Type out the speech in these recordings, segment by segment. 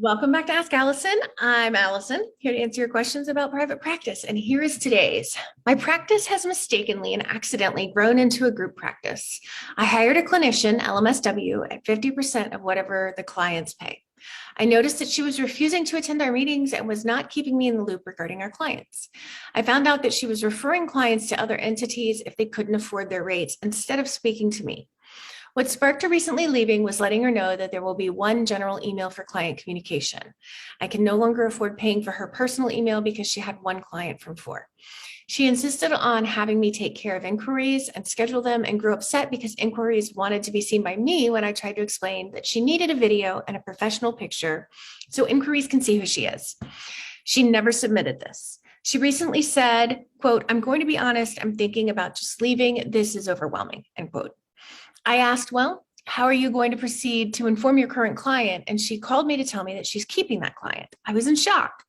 Welcome back to Ask Allison. I'm Allison, here to answer your questions about private practice. And here is today's. My practice has mistakenly and accidentally grown into a group practice. I hired a clinician, LMSW, at 50% of whatever the clients pay. I noticed that she was refusing to attend our meetings and was not keeping me in the loop regarding our clients. I found out that she was referring clients to other entities if they couldn't afford their rates instead of speaking to me. What sparked her recently leaving was letting her know that there will be one general email for client communication. I can no longer afford paying for her personal email because she had one client from 4. She insisted on having me take care of inquiries and schedule them and grew upset because inquiries wanted to be seen by me when I tried to explain that she needed a video and a professional picture so inquiries can see who she is. She never submitted this. She recently said, quote, "I'm going to be honest, I'm thinking about just leaving. This is overwhelming," end quote. I asked, well, how are you going to proceed to inform your current client? And she called me to tell me that she's keeping that client. I was in shock.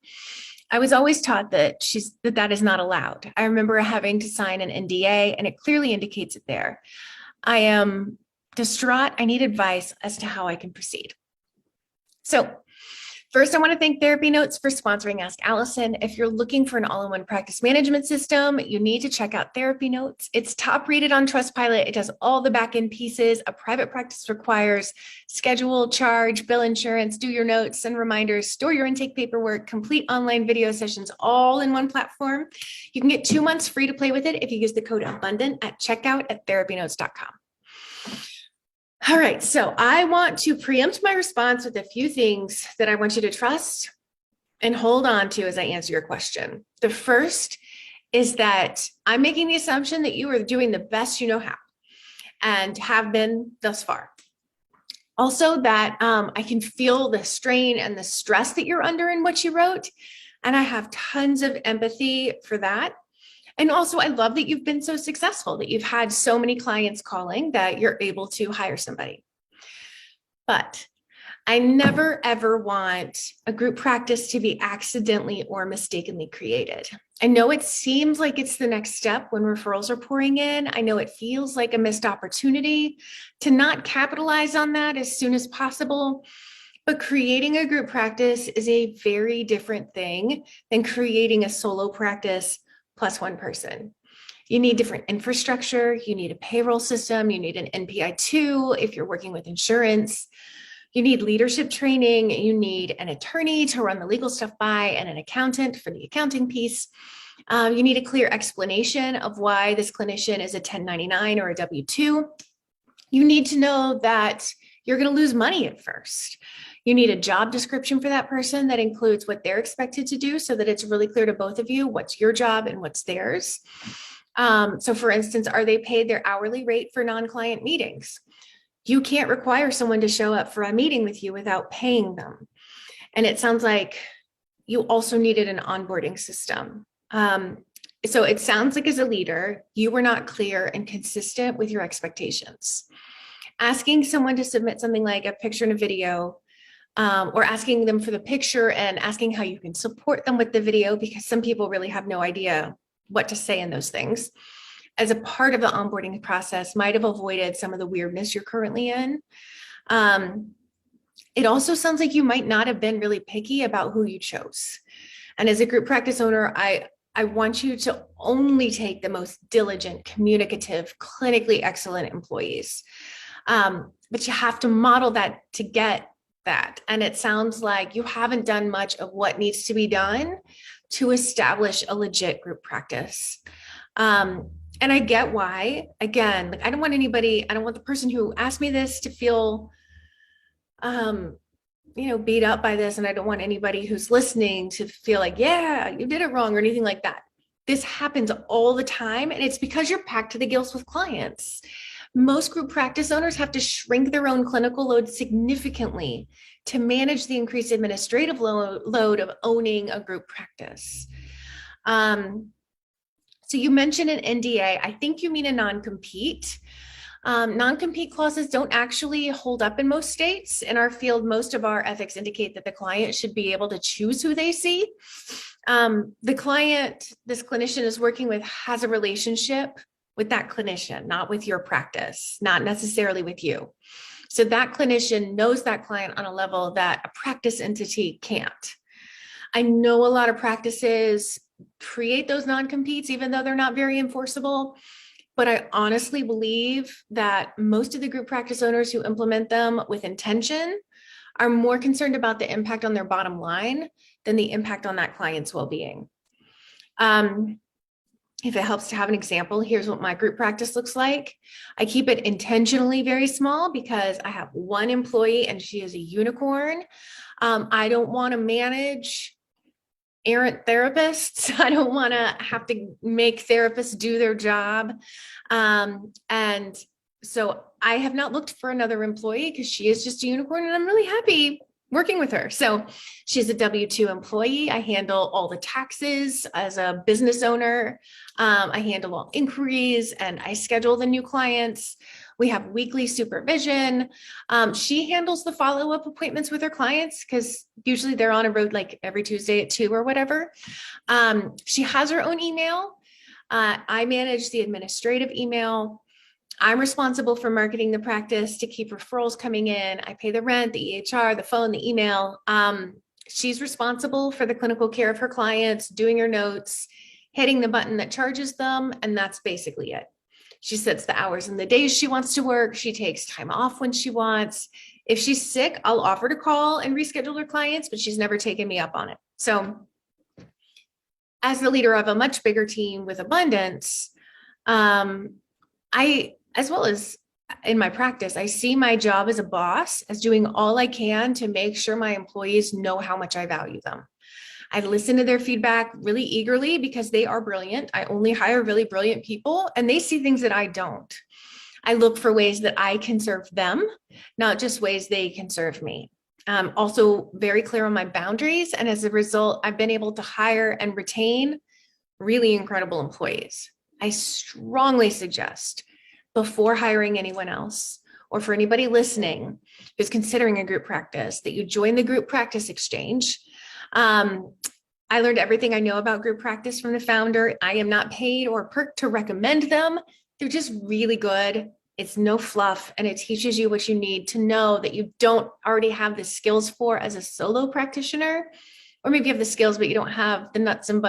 I was always taught that that is not allowed. I remember having to sign an NDA and it clearly indicates it there. I am distraught. I need advice as to how I can proceed. So first, I want to thank TherapyNotes for sponsoring Ask Allison. If you're looking for an all-in-one practice management system, you need to check out TherapyNotes. It's top rated on Trustpilot. It does all the back-end pieces a private practice requires: schedule, charge, bill insurance, do your notes and reminders, store your intake paperwork, complete online video sessions, all in one platform. You can get 2 months free to play with it if you use the code ABUNDANT at checkout at therapynotes.com. All right, so I want to preempt my response with a few things that I want you to trust and hold on to as I answer your question. The first is that I'm making the assumption that you are doing the best you know how and have been thus far. Also that I can feel the strain and the stress that you're under in what you wrote, and I have tons of empathy for that. And also, I love that you've been so successful, that you've had so many clients calling that you're able to hire somebody. But I never, ever want a group practice to be accidentally or mistakenly created. I know it seems like it's the next step when referrals are pouring in. I know it feels like a missed opportunity to not capitalize on that as soon as possible. But creating a group practice is a very different thing than creating a solo practice plus one person. You need different infrastructure. You need a payroll system. You need an NPI-2 if you're working with insurance. You need leadership training. You need an attorney to run the legal stuff by and an accountant for the accounting piece. You need a clear explanation of why this clinician is a 1099 or a W-2. You need to know that you're going to lose money at first. You need a job description for that person that includes what they're expected to do so that it's really clear to both of you what's your job and what's theirs. So for instance, are they paid their hourly rate for non-client meetings? You can't require someone to show up for a meeting with you without paying them. And it sounds like you also needed an onboarding system. So it sounds like as a leader, you were not clear and consistent with your expectations. Asking someone to submit something like a picture and a video, or asking them for the picture and asking how you can support them with the video, because some people really have no idea what to say in those things, as a part of the onboarding process might have avoided some of the weirdness you're currently in. It also sounds like you might not have been really picky about who you chose. And as a group practice owner, I want you to only take the most diligent, communicative, clinically excellent employees. But you have to model that to get that. And it sounds like you haven't done much of what needs to be done to establish a legit group practice. And I get why. Again, like I don't want the person who asked me this to feel, beat up by this. And I don't want anybody who's listening to feel like, yeah, you did it wrong or anything like that. This happens all the time. And it's because you're packed to the gills with clients. Most group practice owners have to shrink their own clinical load significantly to manage the increased administrative load of owning a group practice. So you mentioned an NDA. I think you mean a non-compete. Non-compete clauses don't actually hold up in most states. In our field, most of our ethics indicate that the client should be able to choose who they see. The client this clinician is working with has a relationship with that clinician, not with your practice, not necessarily with you. So that clinician knows that client on a level that a practice entity can't. I know a lot of practices create those non-competes, even though they're not very enforceable. But I honestly believe that most of the group practice owners who implement them with intention are more concerned about the impact on their bottom line than the impact on that client's well-being. If it helps to have an example, here's what my group practice looks like. I keep it intentionally very small because I have one employee and she is a unicorn. I don't want to manage errant therapists. I don't want to have to make therapists do their job. And so I have not looked for another employee because she is just a unicorn and I'm really happy working with her. So she's a W-2 employee. I handle all the taxes as a business owner. I handle all inquiries and I schedule the new clients. We have weekly supervision. She handles the follow-up appointments with her clients because usually they're on a road like every Tuesday at 2 or whatever. She has her own email. I manage the administrative email. I'm responsible for marketing the practice to keep referrals coming in. I pay the rent, the EHR, the phone, the email. She's responsible for the clinical care of her clients, doing her notes, hitting the button that charges them, and that's basically it. She sets the hours and the days she wants to work. She takes time off when she wants. If she's sick, I'll offer to call and reschedule her clients, but she's never taken me up on it. So as the leader of a much bigger team with abundance, as well as in my practice, I see my job as a boss as doing all I can to make sure my employees know how much I value them. I listen to their feedback really eagerly because they are brilliant. I only hire really brilliant people and they see things that I don't. I look for ways that I can serve them, not just ways they can serve me. Also very clear on my boundaries. And as a result, I've been able to hire and retain really incredible employees. I strongly suggest before hiring anyone else, or for anybody listening who's considering a group practice, that you join the group practice exchange. I learned everything I know about group practice from the founder. I am not paid or perked to recommend them. They're just really good. It's no fluff, and it teaches you what you need to know that you don't already have the skills for as a solo practitioner, or maybe you have the skills, but you don't have the nuts and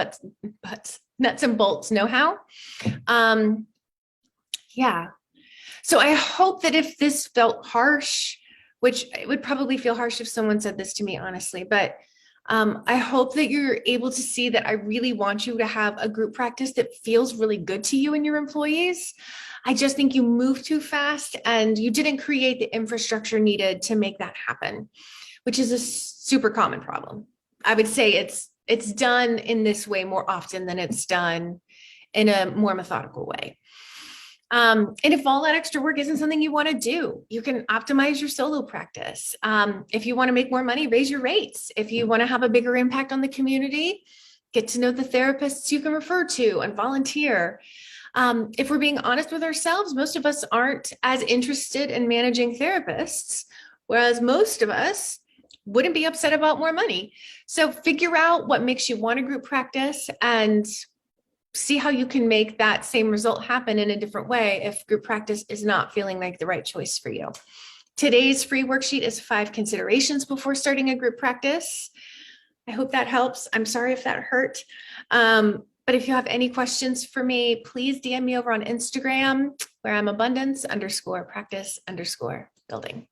bolts know-how. Yeah. So I hope that if this felt harsh, which it would probably feel harsh if someone said this to me, honestly, but I hope that you're able to see that I really want you to have a group practice that feels really good to you and your employees. I just think you move too fast and you didn't create the infrastructure needed to make that happen, which is a super common problem. I would say it's done in this way more often than it's done in a more methodical way. And if all that extra work isn't something you want to do, you can optimize your solo practice. If you want to make more money, raise your rates. If you want to have a bigger impact on the community, get to know the therapists you can refer to and volunteer. If we're being honest with ourselves, most of us aren't as interested in managing therapists, whereas most of us wouldn't be upset about more money. So figure out what makes you want a group practice and see how you can make that same result happen in a different way if group practice is not feeling like the right choice for you. Today's free worksheet is 5 considerations before starting a group practice. I hope that helps. I'm sorry if that hurt. But if you have any questions for me, please DM me over on Instagram where I'm abundance_practice_building.